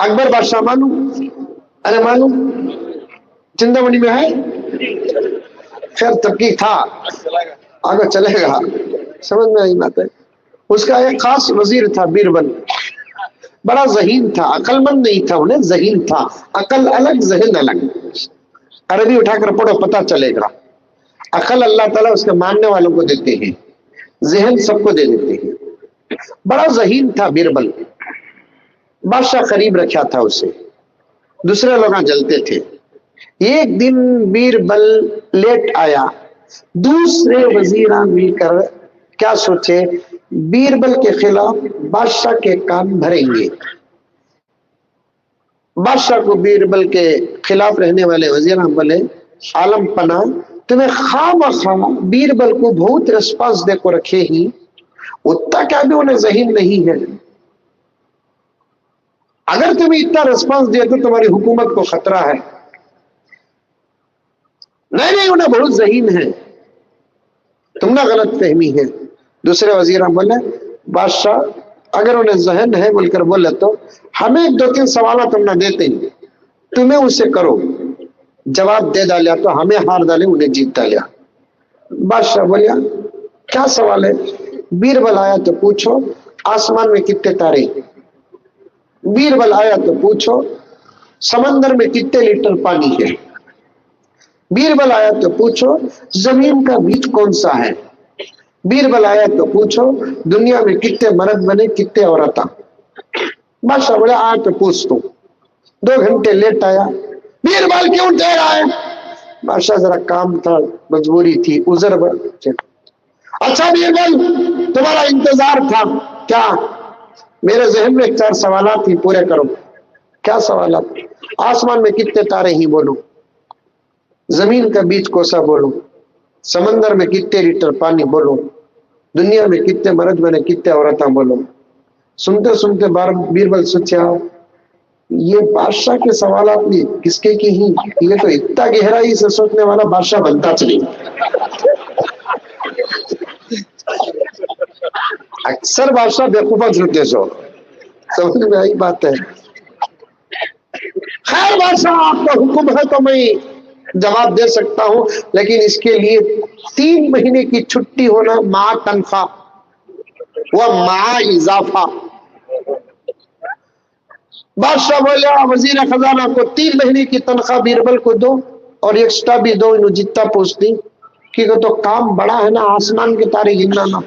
अकबर बादशाह मालूम, अरे मालूम चिंतामणि में है, खैर तबकी था, आगे चलेगा, समझ में आई बात है। उसका एक खास वजीर था बीरबल, बड़ा जहीन था, अकलमंद नहीं था, उन्हें जहीन था, अकल अलग जहन अलग। अरबी उठाकर पढ़ो पता चलेगा। अकल अल्लाह ताला उसके मानने वालों को देते हैं, जहन सबको दे देते हैं। बड़ा जहीन था बीरबल, बादशाह करीब रखा था उसे, दूसरे लोग जलते थे। एक दिन बीरबल लेट आया, दूसरे वजीरा मिलकर क्या सोचे, बीरबल के खिलाफ बादशाह के कान भरेंगे। बादशाह को बीरबल के खिलाफ रहने वाले वजीरा बोले, आलम पना तुम्हें खामखा बीरबल को बहुत रिस्पांस दे को रखे ही, उतना क्या भी उन्हें जहीन नहीं है, अगर तुम्हें इतना रिस्पांस दिया तो तुम्हारी हुकूमत को खतरा है। नहीं उन्हें बहुत जहीन है, तुमने गलत फहमी है। दूसरे वजीरा बोले, बादशाह अगर उन्हें जहन है बोलकर बोले तो हमें 2-3 सवाल तुमने देते हैं, तुम्हें उसे करो, जवाब दे डालिया तो हमें हार डाले, उन्हें जीत डालिया। बादशाह बोलिया क्या सवाल है? बीरबल आया तो पूछो आसमान में कितने तारे, बीरबल आया तो पूछो समंदर में कितने लीटर पानी है, बीरबल आया तो पूछो जमीन का बीज कौन सा है, बीरबल आया तो पूछो दुनिया में कितने मर्द बने कितने औरतें। बादशाह बोले आया तो पूछ तू। 2 घंटे लेट आया, बीरबल क्यों देर आए? बादशाह जरा काम था, मजबूरी थी, उजर। अच्छा बीरबल तुम्हारा इंतजार था क्या? मेरे जहन में 4 सवालात थी, पूरे करो। क्या सवालात? आसमान में कितने तारे ही बोलो, जमीन का बीज कोसा बोलो, समंदर में कितने लीटर पानी बोलो, दुनिया में कितने मर्द बने कितने औरतें बोलो। सुनते सुनते बीरबल सोचा ये बादशाह के सवालात भी किसके की ही, ये तो इतना गहराई से सोचने वाला बादशाह बनता चले। अक्सर बादशाह बेवकूफा होते सो, समझ में आई बात है। खैर बादशाह आपका हुक्म है तो मैं जवाब दे सकता हूं, लेकिन इसके लिए 3 महीने की छुट्टी होना, मां तनख्वाह व मां इजाफा। बादशाह बोला वजीर खजाना को 3 महीने की तनख्वाह बीरबल को दो और एक्स्ट्रा भी दो, इन्हों जितना पूछती, क्योंकि तो काम बड़ा है ना, आसमान के तारे गिनना ना,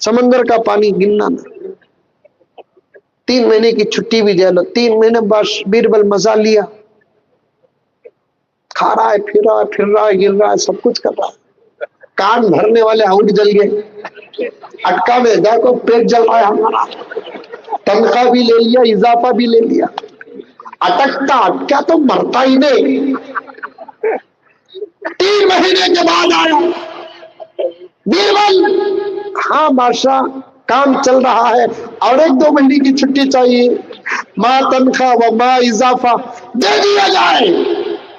समंदर का पानी गिनना ना। 3 महीने की छुट्टी भी दे लो। 3 महीने बाद बीरबल मजा लिया, खा रहा है, फिर रहा है, गिर रहा है, सब कुछ कर रहा है। कान भरने वाले आउट जल गए, अटका में देखो पेट जल रहा है हमारा, तनख्वाह भी ले लिया, इजाफा भी ले लिया, अटकता अटका तो मरता ही नहीं। 3 महीने के बाद आया बीरबल, हाँ बादशाह काम चल रहा है और 1-2 महीने की छुट्टी चाहिए, मां तनख्वाह व मां इजाफा दे दिया जाए।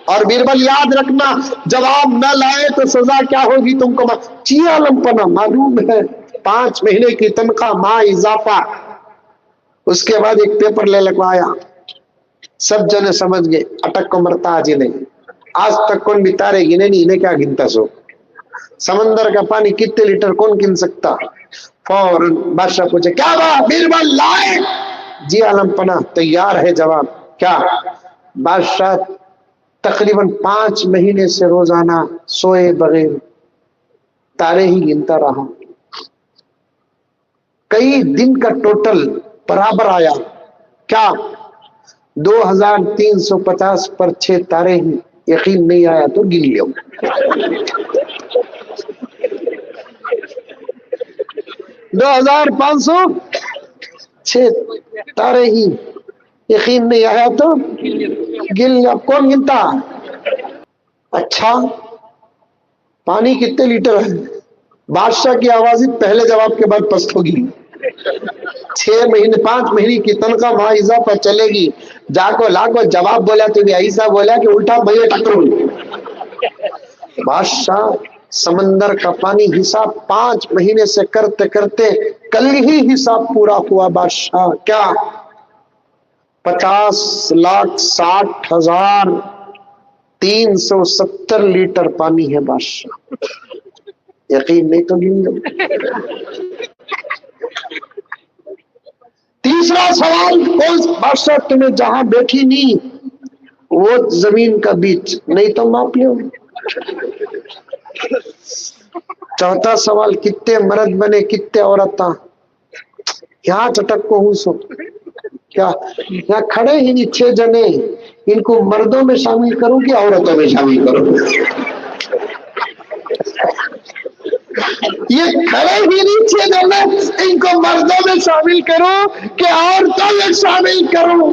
और बीरबल याद रखना, जवाब न लाए तो सजा क्या होगी तुमको चियालमपना मालूम है। 5 महीने की तनख्वाह मां इजाफा। उसके बाद एक पेपर ले लगवाया, सब जने समझ गए अटक को मरता आज ही नहीं, आज तक कौन भी तारे गिने नहीं, इन्हें क्या गिनता सो, समंदर का पानी कितने लीटर कौन गिन सकता। फौरन बादशाह पूछे क्या बात बीरबल लाए? जी आलमपना तैयार है जवाब। क्या? बादशाह तकरीबन 5 महीने से रोजाना सोए बगैर तारे ही गिनता रहा। कई दिन का टोटल बराबर आया। क्या? 2350 पर 6 तारे ही। यकीन नहीं आया तो गिन लो। 2506 तारे ही। यकीन नहीं आया तो गिन लो। कौन गिनता? अच्छा पानी कितने लीटर है? बादशाह की आवाज पहले जवाब के बाद पस्त होगी। 6 महीने 5 महीने की तनख्वाह वहां इजाफा चलेगी। जाको लाको जवाब बोला तो भी ऐसा बोला कि उल्टा भैया टकरो। बादशाह समंदर का पानी हिसाब 5 महीने से करते करते कल ही हिसाब पूरा हुआ। बादशाह क्या 50,60,370 لیٹر پانی ہے بادشاہ. یقین نہیں تو گن لو. تیسرا سوال، کون بادشاہ تمہیں جہاں بیٹھی نہیں وہ زمین کا بیچ نہیں تو ماپ لو. چوتھا سوال، کتنے مرد بنے کتنے عورتاں؟ یہاں چٹک کو ہوں سو کیا یہاں کھڑے ہی نہیں 6 جنے، ان کو مردوں میں شامل کروں کہ عورتوں میں شامل کروں؟ یہ کھڑے ہی نہیں 6 جنے، ان کو مردوں میں شامل کروں کہ عورتوں میں شامل کروں؟